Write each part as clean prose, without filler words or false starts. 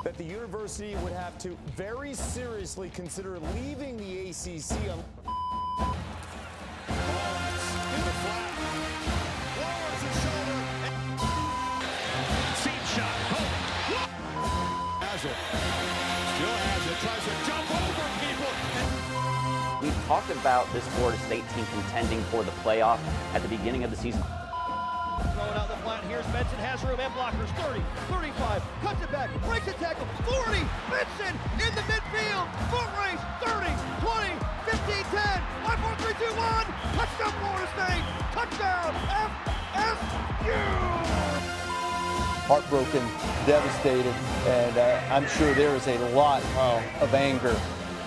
that the university would have to very seriously consider leaving the ACC on. In the flat. Lowers his shoulder. Seat shot. Has it. Still has it. Tries to jump over people. We've talked about this Florida State team contending for the playoff at the beginning of the season. Throwing out the flat. Here's Benson, has room and blockers. 30, 35, cuts it back, breaks a tackle. 40, Benson in the midfield. Foot race. 30, 20, 15, 10. 5, 4, 3, 2, 1. Touchdown, Florida State. Touchdown, FSU. Heartbroken, devastated, and I'm sure there is a lot of anger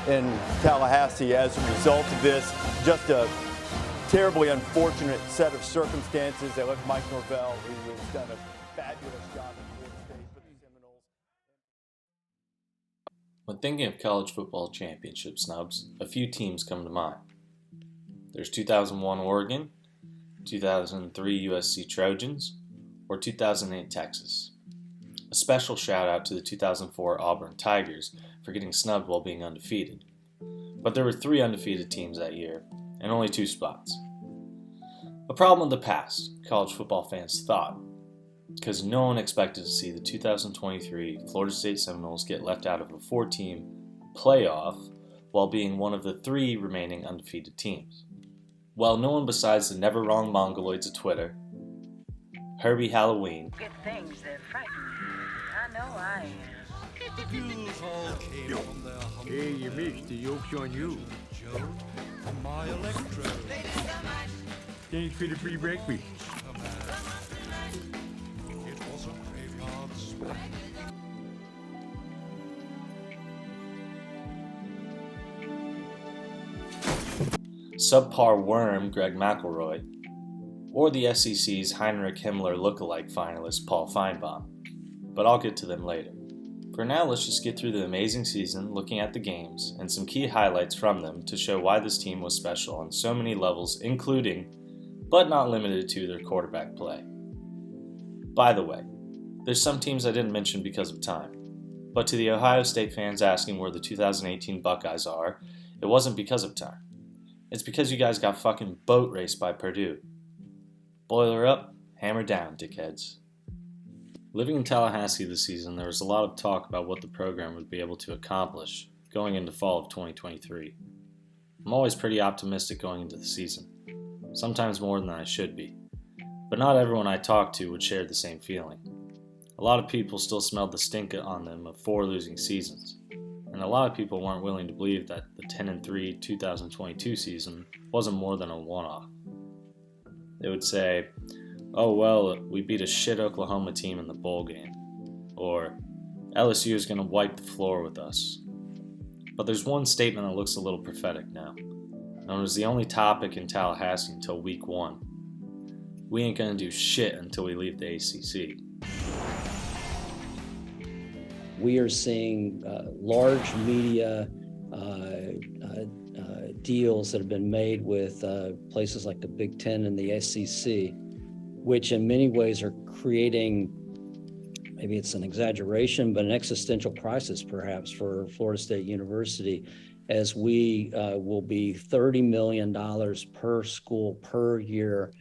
in Tallahassee as a result of this. Just a terribly unfortunate set of circumstances that left Mike Norvell, who has done a fabulous job at Florida State for the Seminoles. When thinking of college football championship snubs, a few teams come to mind. There's 2001 Oregon, 2003 USC Trojans, or 2008 Texas. A special shout out to the 2004 Auburn Tigers for getting snubbed while being undefeated. But there were 3 undefeated teams that year, and only 2 spots. A problem of the past, college football fans thought, because no one expected to see the 2023 Florida State Seminoles get left out of a 4-team playoff while being one of the 3 remaining undefeated teams. Well, no one besides the never wrong mongoloids of Twitter, Herbie Halloween, Good things that frighten you. I know I am. Hey, you missed. The joke's on you. Thanks for the free breakfast. subpar worm Greg McElroy, or the SEC's Heinrich Himmler lookalike finalist Paul Feinbaum. But I'll get to them later. For now, let's just get through the amazing season, looking at the games, and some key highlights from them to show why this team was special on so many levels, including, but not limited to, their quarterback play. By the way, there's some teams I didn't mention because of time, but to the Ohio State fans asking where the 2018 Buckeyes are, it wasn't because of time. It's because you guys got fucking boat raced by Purdue. Boiler up, hammer down, dickheads. Living in Tallahassee this season, there was a lot of talk about what the program would be able to accomplish going into fall of 2023. I'm always pretty optimistic going into the season, sometimes more than I should be, but not everyone I talked to would share the same feeling. A lot of people still smelled the stink on them of 4 losing seasons, and a lot of people weren't willing to believe that the 10-3 2022 season wasn't more than a one-off. They would say, oh well, we beat a shit Oklahoma team in the bowl game, or LSU is going to wipe the floor with us. But there's one statement that looks a little prophetic now, and it was the only topic in Tallahassee until week 1. We ain't going to do shit until we leave the ACC. We are seeing large media deals that have been made with places like the Big Ten and the SEC, which in many ways are creating, maybe it's an exaggeration, but an existential crisis perhaps for Florida State University, as we will be $30 million per school per year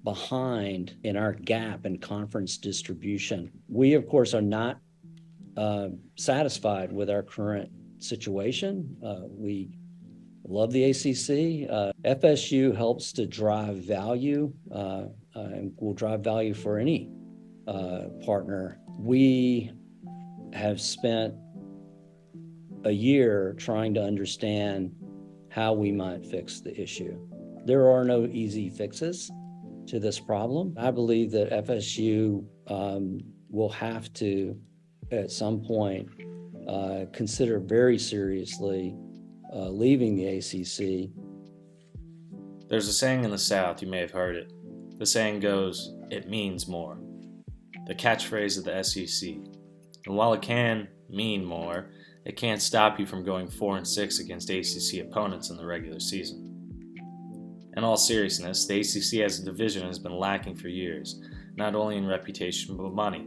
behind in our gap in conference distribution. We, of course, are not satisfied with our current situation. We love the ACC. FSU helps to drive value and will drive value for any partner. We have spent a year trying to understand how we might fix the issue. There are no easy fixes to this problem. I believe that FSU will have to, at some point, consider very seriously leaving the ACC. There's a saying in the South, you may have heard it. The saying goes, it means more. The catchphrase of the SEC. And while it can mean more, it can't stop you from going 4-6 against ACC opponents in the regular season. In all seriousness, the ACC as a division has been lacking for years, not only in reputation but money.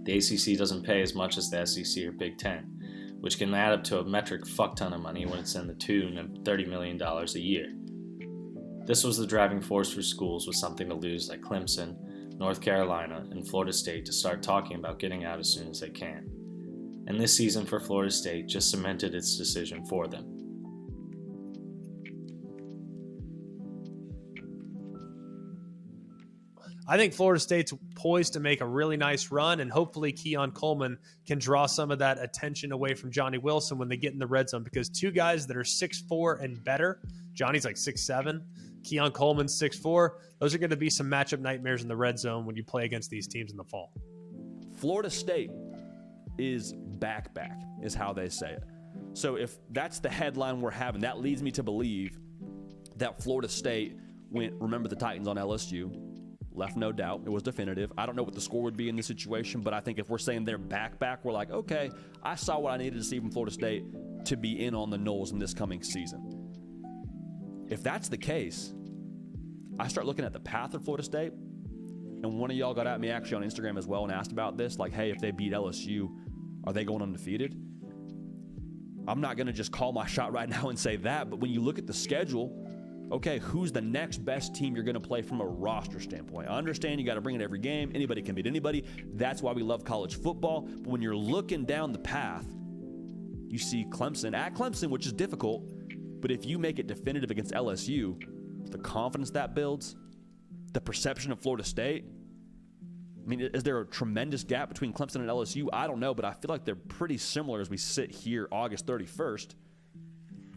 The ACC doesn't pay as much as the SEC or Big Ten, which can add up to a metric fuck ton of money when it's in the tune of $30 million a year. This was the driving force for schools with something to lose like Clemson, North Carolina, and Florida State to start talking about getting out as soon as they can. And this season for Florida State just cemented its decision for them. I think Florida State's poised to make a really nice run, and hopefully Keon Coleman can draw some of that attention away from Johnny Wilson when they get in the red zone, because two guys that are 6'4" and better, Johnny's like 6'7", Keon Coleman's 6'4", those are going to be some matchup nightmares in the red zone when you play against these teams in the fall. Florida State is back, is how they say it. So if that's the headline we're having, that leads me to believe that Florida State went, remember the Titans on LSU, left no doubt. It was definitive. I don't know what the score would be in this situation, but I think if we're saying they're back, we're like, okay, I saw what I needed to see from Florida State to be in on the Noles in this coming season. If that's the case, I start looking at the path of Florida State, and one of y'all got at me actually on Instagram as well and asked about this, like, hey, if they beat LSU, are they going undefeated? I'm not going to just call my shot right now and say that, but when you look at the schedule, okay, who's the next best team you're going to play from a roster standpoint? I understand you got to bring it every game. Anybody can beat anybody. That's why we love college football. But when you're looking down the path, you see Clemson at Clemson, which is difficult. But if you make it definitive against LSU, the confidence that builds, the perception of Florida State, I mean, is there a tremendous gap between Clemson and LSU? I don't know, but I feel like they're pretty similar as we sit here August 31st.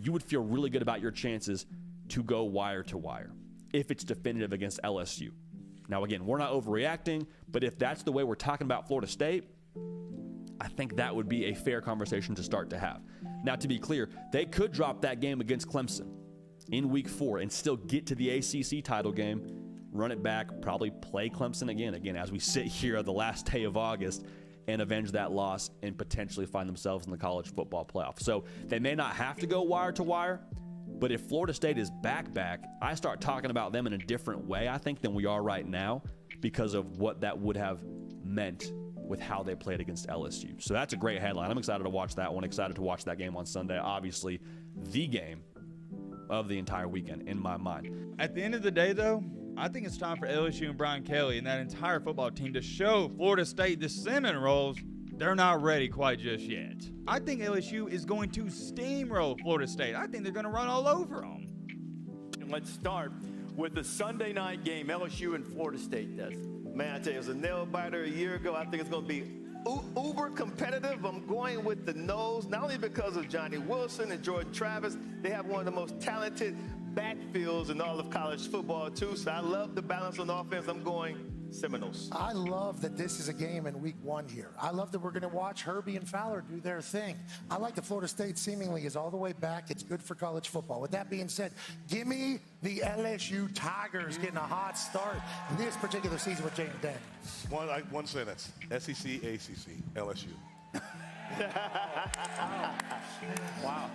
You would feel really good about your chances to go wire to wire if it's definitive against LSU. Now, again, we're not overreacting, but if that's the way we're talking about Florida State, I think that would be a fair conversation to start to have. Now, to be clear, they could drop that game against Clemson in week 4 and still get to the ACC title game, run it back, probably play Clemson again as we sit here at the last day of August and avenge that loss and potentially find themselves in the college football playoff. So they may not have to go wire to wire, but if Florida State is back, I start talking about them in a different way, I think, than we are right now because of what that would have meant with how they played against LSU. So that's a great headline. I'm excited to watch that one, excited to watch that game on Sunday. Obviously, the game of the entire weekend in my mind. At the end of the day, though, I think it's time for LSU and Brian Kelly and that entire football team to show Florida State, the Seminoles, they're not ready quite just yet. I think LSU is going to steamroll Florida State. I think they're going to run all over them. Let's start with the Sunday night game, LSU and Florida State. Man, I tell you, it was a nail-biter a year ago. I think it's going to be uber competitive. I'm going with the Noles, not only because of Johnny Wilson and Jordan Travis. They have one of the most talented backfields in all of college football, too. So I love the balance on offense. I'm going Seminoles. I love that this is a game in week 1 here. I love that we're going to watch Herbie and Fowler do their thing. I like that Florida State seemingly is all the way back. It's good for college football. With that being said, give me the LSU Tigers getting a hot start in this particular season with James Daniels. One sentence. SEC, ACC, LSU. Wow.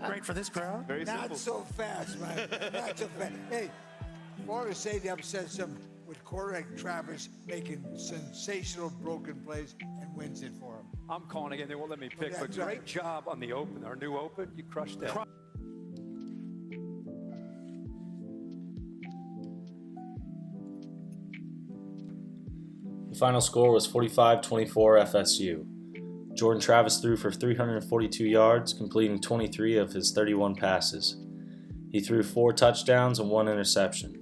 Great for this crowd. Very simple. Not so fast, man. Not so fast. Hey, Florida State upset some with quarterback Travis making sensational broken plays and wins it for him. I'm calling again. They won't let me pick, but great job on the open. Our new open, you crushed that. The final score was 45-24 FSU. Jordan Travis threw for 342 yards, completing 23 of his 31 passes. He threw 4 touchdowns and 1 interception.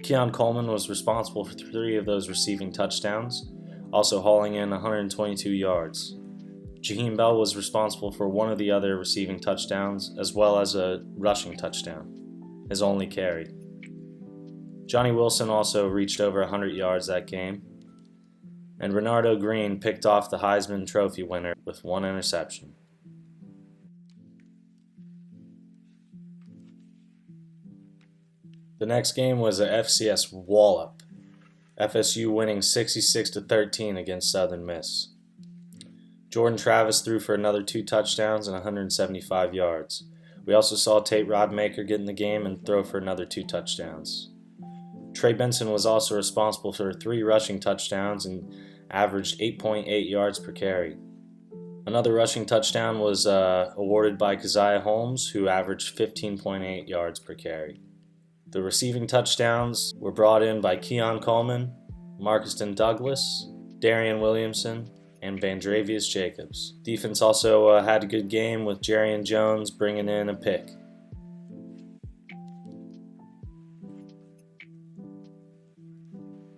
Keon Coleman was responsible for 3 of those receiving touchdowns, also hauling in 122 yards. Jaheim Bell was responsible for 1 of the other receiving touchdowns, as well as a rushing touchdown, his only carry. Johnny Wilson also reached over 100 yards that game, and Renardo Green picked off the Heisman Trophy winner with 1 interception. The next game was a FCS wallop, FSU winning 66-13 against Southern Miss. Jordan Travis threw for another 2 touchdowns and 175 yards. We also saw Tate Rodmaker get in the game and throw for another 2 touchdowns. Trey Benson was also responsible for 3 rushing touchdowns and averaged 8.8 yards per carry. Another rushing touchdown was awarded by Keziah Holmes, who averaged 15.8 yards per carry. The receiving touchdowns were brought in by Keon Coleman, Marcuston Douglas, Darian Williamson, and Vandravius Jacobs. Defense also had a good game with Jarian Jones bringing in a pick.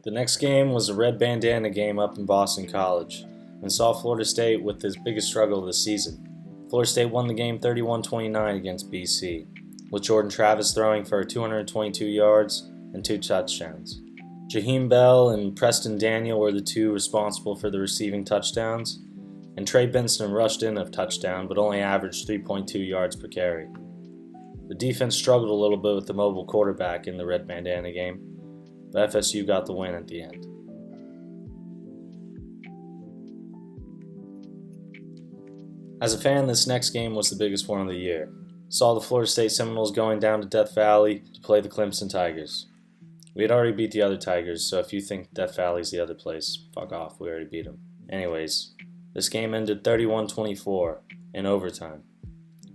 The next game was a red bandana game up in Boston College and saw Florida State with his biggest struggle of the season. Florida State won the game 31-29 against BC, with Jordan Travis throwing for 222 yards and 2 touchdowns. Jaheim Bell and Preston Daniel were the two responsible for the receiving touchdowns, and Trey Benson rushed in a touchdown but only averaged 3.2 yards per carry. The defense struggled a little bit with the mobile quarterback in the red bandana game, but FSU got the win at the end. As a fan, this next game was the biggest one of the year. Saw the Florida State Seminoles going down to Death Valley to play the Clemson Tigers. We had already beat the other Tigers, so if you think Death Valley's the other place, fuck off, we already beat them. Anyways, this game ended 31-24 in overtime.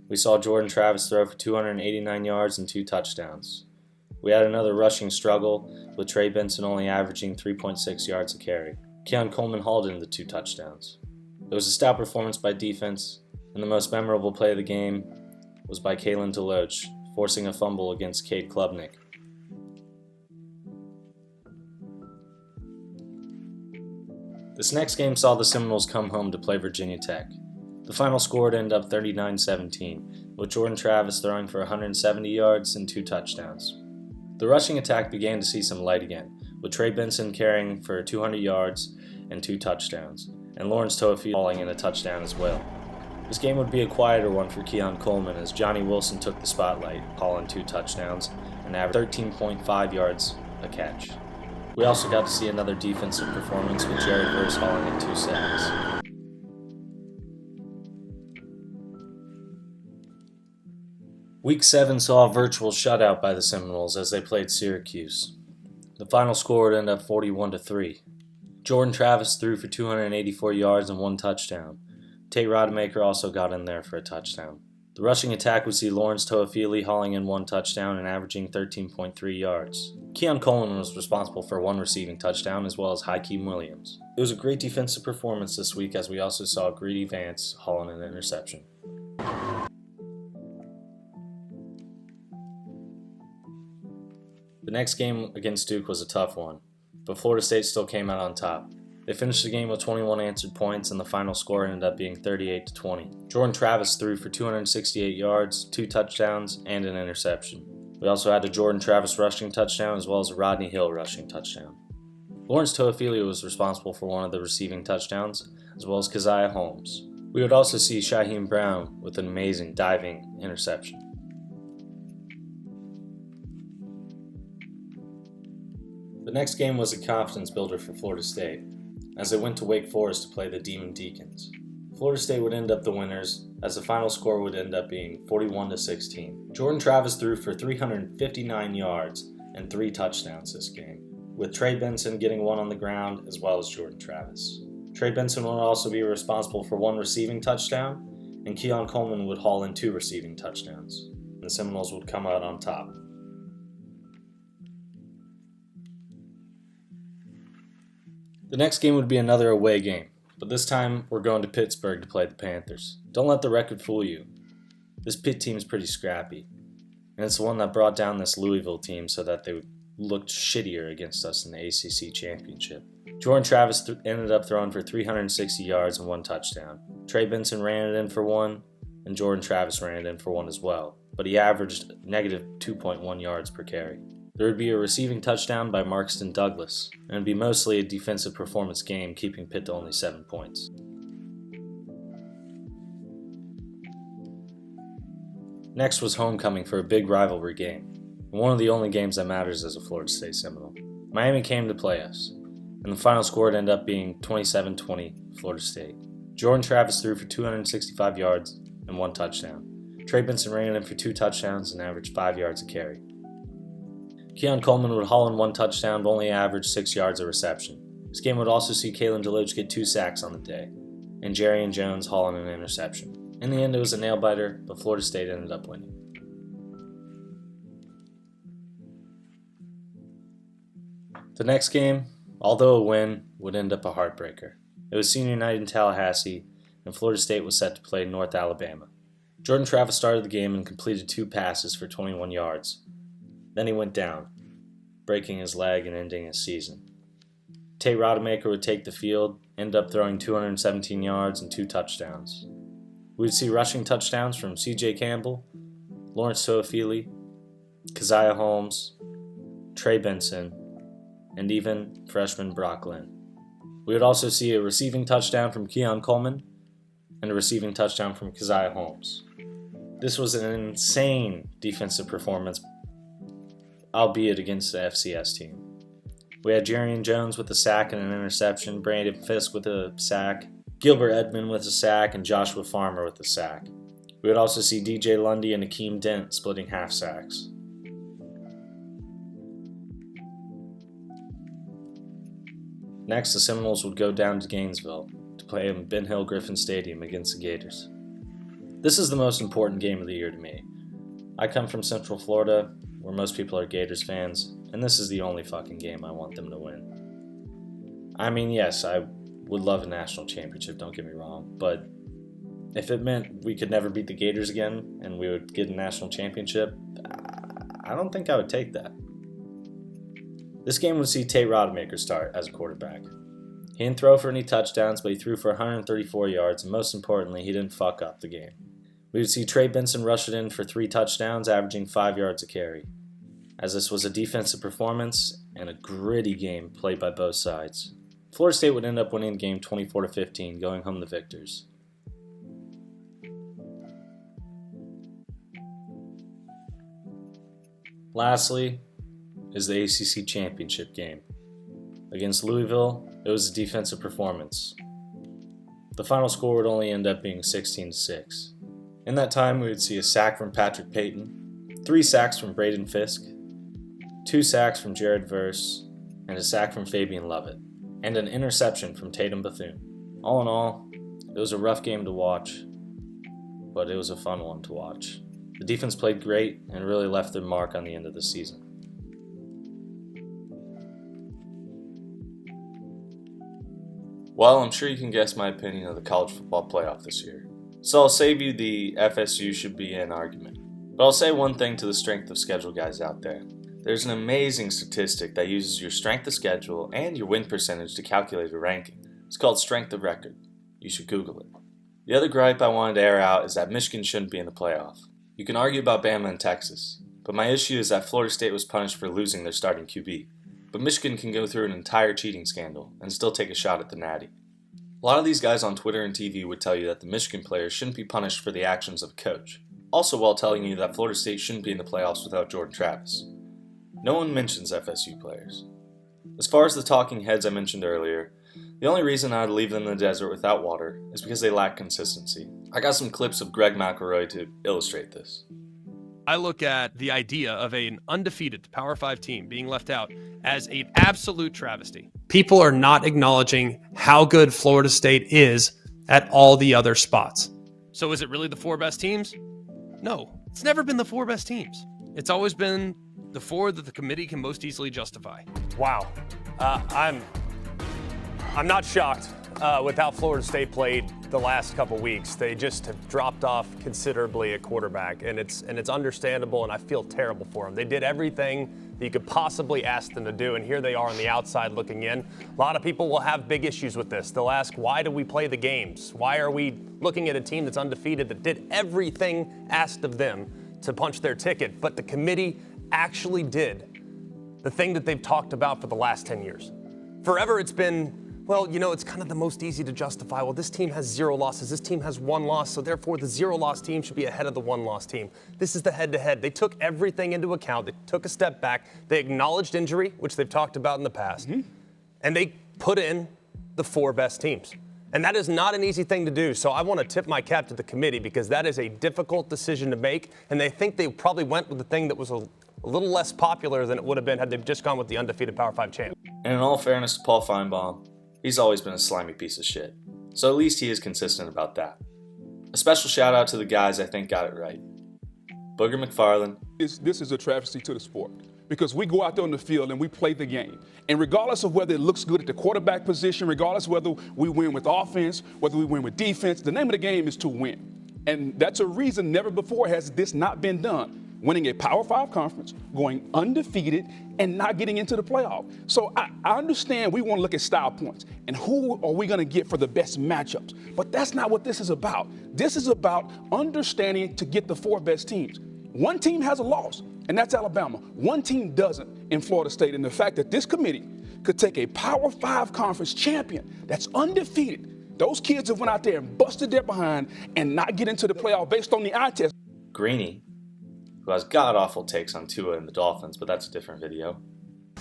We saw Jordan Travis throw for 289 yards and 2 touchdowns. We had another rushing struggle, with Trey Benson only averaging 3.6 yards a carry. Keon Coleman hauled in the 2 touchdowns. It was a stout performance by defense, and the most memorable play of the game was by Kalen Deloach, forcing a fumble against Cade Klubnik. This next game saw the Seminoles come home to play Virginia Tech. The final score would end up 39-17, with Jordan Travis throwing for 170 yards and 2 touchdowns. The rushing attack began to see some light again, with Trey Benson carrying for 200 yards and 2 touchdowns, and Lawrence Toafili hauling in a touchdown as well. This game would be a quieter one for Keon Coleman as Johnny Wilson took the spotlight, hauling 2 touchdowns and averaged 13.5 yards a catch. We also got to see another defensive performance with Jared Verse hauling in 2 sacks. Week 7 saw a virtual shutout by the Seminoles as they played Syracuse. The final score would end up 41-3. Jordan Travis threw for 284 yards and 1 touchdown. Tate Rodemaker also got in there for a touchdown. The rushing attack would see Lawrence Toafili hauling in 1 touchdown and averaging 13.3 yards. Keon Coleman was responsible for 1 receiving touchdown as well as Hakeem Williams. It was a great defensive performance this week as we also saw Greedy Vance hauling an interception. The next game against Duke was a tough one, but Florida State still came out on top. They finished the game with 21 answered points, and the final score ended up being 38-20. Jordan Travis threw for 268 yards, 2 touchdowns, and an interception. We also had a Jordan Travis rushing touchdown as well as a Rodney Hill rushing touchdown. Lawrence Toafili was responsible for 1 of the receiving touchdowns, as well as Keziah Holmes. We would also see Shaheem Brown with an amazing diving interception. The next game was a confidence builder for Florida State, as they went to Wake Forest to play the Demon Deacons. Florida State would end up the winners, as the final score would end up being 41-16. Jordan Travis threw for 359 yards and 3 touchdowns this game, with Trey Benson getting 1 on the ground as well as Jordan Travis. Trey Benson would also be responsible for 1 receiving touchdown, and Keon Coleman would haul in 2 receiving touchdowns, and the Seminoles would come out on top. The next game would be another away game, but this time we're going to Pittsburgh to play the Panthers. Don't let the record fool you. This Pitt team is pretty scrappy, and it's the one that brought down this Louisville team so that they looked shittier against us in the ACC Championship. Jordan Travis ended up throwing for 360 yards and 1 touchdown. Trey Benson ran it in for 1, and Jordan Travis ran it in for 1 as well, but he averaged negative 2.1 yards per carry. There would be a receiving touchdown by Marcuston Douglas, and it would be mostly a defensive performance game, keeping Pitt to only 7 points. Next was homecoming for a big rivalry game, and one of the only games that matters as a Florida State Seminole. Miami came to play us, and the final score would end up being 27-20 Florida State. Jordan Travis threw for 265 yards and 1 touchdown. Trey Benson ran in for 2 touchdowns and averaged 5 yards a carry. Keon Coleman would haul in 1 touchdown but only averaged 6 yards a reception. This game would also see Kalen DeLoach get 2 sacks on the day, and Jerry Jones hauling an interception. In the end, it was a nail-biter, but Florida State ended up winning. The next game, although a win, would end up a heartbreaker. It was senior night in Tallahassee, and Florida State was set to play North Alabama. Jordan Travis started the game and completed 2 passes for 21 yards. Then he went down, breaking his leg and ending his season. Tate Rodemaker would take the field, end up throwing 217 yards and 2 touchdowns. We would see rushing touchdowns from C.J. Campbell, Lawrence Toafili, Keziah Holmes, Trey Benson, and even freshman Brock Lynn. We would also see a receiving touchdown from Keon Coleman and a receiving touchdown from Keziah Holmes. This was an insane defensive performance, albeit against the FCS team. We had Jerry Jones with a sack and an interception, Brandon Fisk with a sack, Gilbert Edmond with a sack, and Joshua Farmer with a sack. We would also see DJ Lundy and Akeem Dent splitting half sacks. Next, the Seminoles would go down to Gainesville to play in Ben Hill Griffin Stadium against the Gators. This is the most important game of the year to me. I come from Central Florida, where most people are Gators fans, and this is the only fucking game I want them to win. I mean, yes, I would love a national championship, don't get me wrong, but if it meant we could never beat the Gators again and we would get a national championship, I don't think I would take that. This game would see Tate Rodemaker start as a quarterback. He didn't throw for any touchdowns, but he threw for 134 yards, and most importantly, he didn't fuck up the game. We would see Trey Benson rush it in for 3 touchdowns, averaging 5 yards a carry, as this was a defensive performance and a gritty game played by both sides. Florida State would end up winning the game 24-15, going home the victors. Lastly is the ACC championship game. Against Louisville, it was a defensive performance. The final score would only end up being 16-6. In that time, we would see a sack from Patrick Payton, 3 sacks from Braden Fisk, 2 sacks from Jared Verse, and a sack from Fabian Lovett, and an interception from Tatum Bethune. All in all, it was a rough game to watch, but it was a fun one to watch. The defense played great and really left their mark on the end of the season. Well, I'm sure you can guess my opinion of the college football playoff this year. So I'll save you the FSU should be in argument. But I'll say one thing to the strength of schedule guys out there. There's an amazing statistic that uses your strength of schedule and your win percentage to calculate a ranking. It's called strength of record. You should Google it. The other gripe I wanted to air out is that Michigan shouldn't be in the playoff. You can argue about Bama and Texas, but my issue is that Florida State was punished for losing their starting QB. But Michigan can go through an entire cheating scandal and still take a shot at the Natty. A lot of these guys on Twitter and TV would tell you that the Michigan players shouldn't be punished for the actions of a coach, also while telling you that Florida State shouldn't be in the playoffs without Jordan Travis. No one mentions FSU players. As far as the talking heads I mentioned earlier, the only reason I'd leave them in the desert without water is because they lack consistency. I got some clips of Greg McElroy to illustrate this. I look at the idea of an undefeated Power 5 team being left out as an absolute travesty. People are not acknowledging how good Florida State is at all the other spots. So is it really the 4 best teams? No, it's never been the 4 best teams. It's always been the 4 that the committee can most easily justify. Wow. I'm not shocked with how Florida State played the last couple weeks. They just have dropped off considerably at quarterback, and it's understandable, and I feel terrible for them. They did everything that you could possibly ask them to do, and here they are on the outside looking in. A lot of people will have big issues with this. They'll ask, why do we play the games? Why are we looking at a team that's undefeated that did everything asked of them to punch their ticket? But the committee actually did the thing that they've talked about for the last 10 years. Forever it's been, well, you know, it's kind of the most easy to justify. Well, this team has 0 losses. This team has 1 loss, so therefore the 0-loss team should be ahead of the 1-loss team. This is the head-to-head. They took everything into account. They took a step back. They acknowledged injury, which they've talked about in the past, and they put in the 4 best teams. And that is not an easy thing to do, so I want to tip my cap to the committee because that is a difficult decision to make, and they think they probably went with the thing that was a little less popular than it would have been had they just gone with the undefeated Power 5 champ. And in all fairness to Paul Feinbaum, he's always been a slimy piece of shit. So at least he is consistent about that. A special shout out to the guys I think got it right. Booger McFarland. This is a travesty to the sport because we go out there on the field and we play the game. And regardless of whether it looks good at the quarterback position, regardless of whether we win with offense, whether we win with defense, the name of the game is to win. And that's a reason never before has this not been done. Winning a Power 5 conference, going undefeated, and not getting into the playoff. So I understand we want to look at style points and who are we going to get for the best matchups. But that's not what this is about. This is about understanding to get the 4 best teams. One team has a loss, and that's Alabama. One team doesn't in Florida State. And the fact that this committee could take a Power 5 conference champion that's undefeated, those kids have went out there and busted their behind and not get into the playoff based on the eye test. Greeny, who has god-awful takes on Tua and the Dolphins, but that's a different video.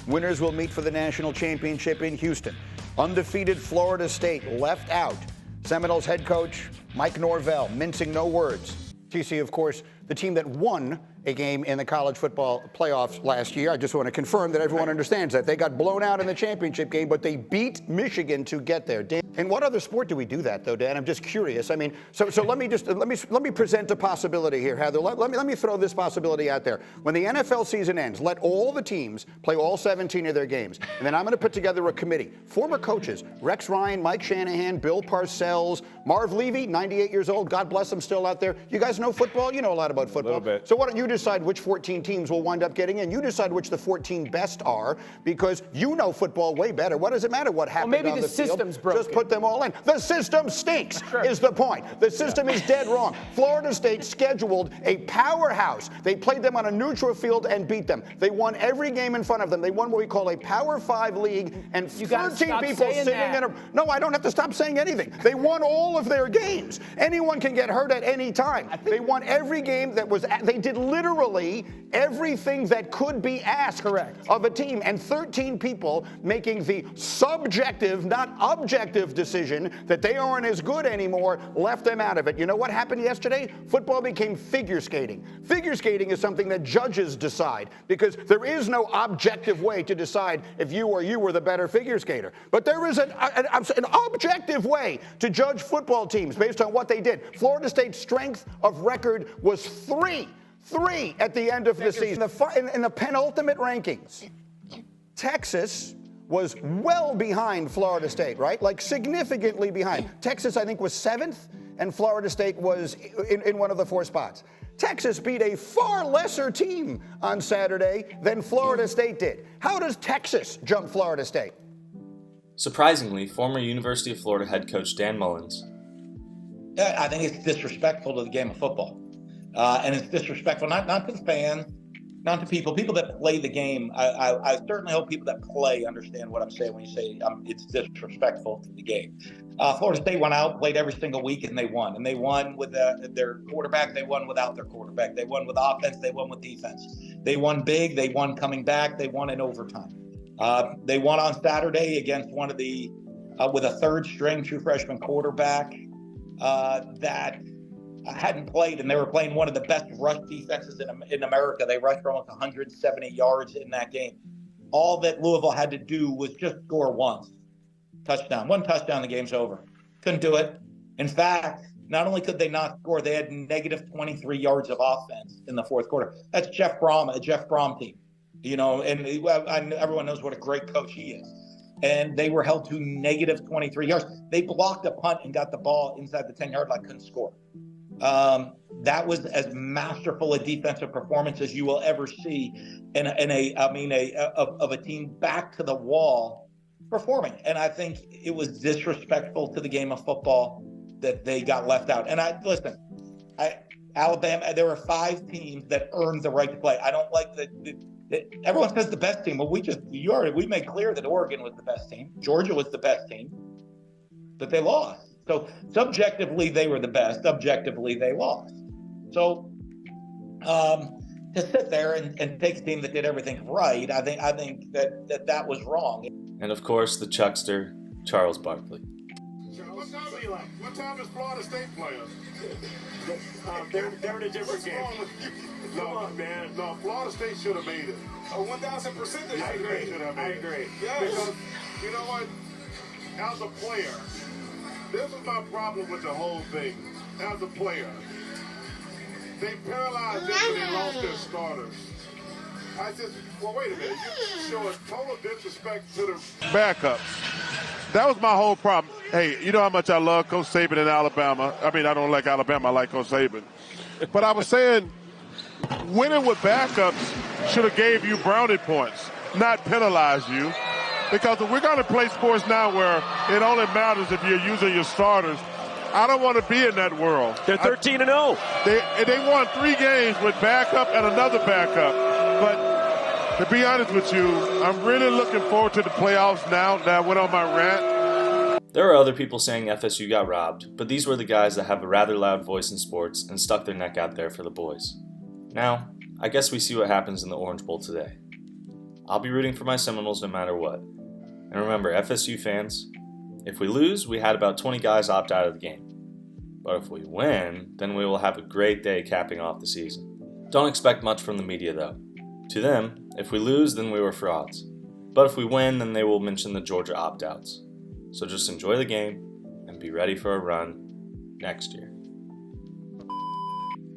Winners will meet for the national championship in Houston. Undefeated Florida State left out. Seminoles head coach Mike Norvell mincing no words. TC, of course, the team that won a game in the college football playoffs last year. I just want to confirm that everyone understands that. They got blown out in the championship game, but they beat Michigan to get there. Dan, in what other sport do we do that, though, Dan? I'm just curious. I mean, so let me present a possibility here, Heather. Let me throw this possibility out there. When the NFL season ends, let all the teams play all 17 of their games, and then I'm going to put together a committee. Former coaches, Rex Ryan, Mike Shanahan, Bill Parcells, Marv Levy, 98 years old. God bless him, still out there. You guys know football? You know a lot about football. A little bit. So why don't you decide which 14 teams will wind up getting in? You decide which the 14 best are, because you know football way better. What does it matter what happened on the field? Maybe the system's broken. Just put them all in. The system stinks, is the point. The system is dead wrong. Florida State scheduled a powerhouse. They played them on a neutral field and beat them. They won every game in front of them. They won what we call a Power 5 league, and 13 people sitting in a... No, I don't have to stop saying anything. They won all of their games. Anyone can get hurt at any time. They won every game that was... They did literally everything that could be asked of a team, and 13 people making the subjective, not objective decision that they aren't as good anymore left them out of it. You know what happened yesterday? Football became figure skating. Figure skating is something that judges decide, because there is no objective way to decide if you or you were the better figure skater. But there is an objective way to judge football teams based on what they did. Florida State's strength of record was 3 at the end of the season. In the penultimate rankings, Texas was well behind Florida State, right? Like significantly behind. Texas, I think, was 7th, and Florida State was in one of the 4 spots. Texas beat a far lesser team on Saturday than Florida State did. How does Texas jump Florida State? Surprisingly, former University of Florida head coach Dan Mullins. I think it's disrespectful to the game of football. And it's disrespectful, not to the fans, not to people that play the game. I certainly hope people that play understand what I'm saying when you say it's disrespectful to the game. Florida State went out, played every single week, and they won. And they won with their quarterback. They won without their quarterback. They won with offense. They won with defense. They won big. They won coming back. They won in overtime. They won on Saturday against one of the with a third-string true freshman quarterback that hadn't played, and they were playing one of the best rush defenses in America. They rushed for almost 170 yards in that game. All that Louisville had to do was just score one touchdown, the game's over. Couldn't do it. In fact, not only could they not score, they had negative 23 yards of offense in the fourth quarter. That's Jeff Brom, a Jeff Brom team, you know, and everyone knows what a great coach he is. And they were held to negative 23 yards. They blocked a punt and got the ball inside the 10-yard line, couldn't score. That was as masterful a defensive performance as you will ever see in a team back to the wall performing. And I think it was disrespectful to the game of football that they got left out. And Alabama, there were 5 teams that earned the right to play. I don't like everyone says the best team. Well, we made clear that Oregon was the best team. Georgia was the best team, but they lost. So subjectively, they were the best. Objectively, they lost. So to sit there and take a team that did everything right, I think that was wrong. And of course, the Chuckster, Charles Barkley. What time is Florida State playing? They're in a different game. No, man. No, Florida State should have made it. 1,000% they I agree. Yes. Because, you know what? As a player, this is my problem with the whole thing. As a player, they paralyzed them when they lost their starters. I said, well, wait a minute. You show a total disrespect to the backups. That was my whole problem. Hey, you know how much I love Coach Saban in Alabama. I mean, I don't like Alabama. I like Coach Saban. But I was saying, winning with backups should have gave you brownie points, not penalized you. Because we're going to play sports now where it only matters if you're using your starters. I don't want to be in that world. They're 13-0. They won 3 games with backup and another backup. But to be honest with you, I'm really looking forward to the playoffs now that I went on my rant. There are other people saying FSU got robbed, but these were the guys that have a rather loud voice in sports and stuck their neck out there for the boys. Now, I guess we see what happens in the Orange Bowl today. I'll be rooting for my Seminoles no matter what. And remember, FSU fans, if we lose, we had about 20 guys opt out of the game. But if we win, then we will have a great day capping off the season. Don't expect much from the media though. To them, if we lose, then we were frauds. But if we win, then they will mention the Georgia opt-outs. So just enjoy the game and be ready for a run next year.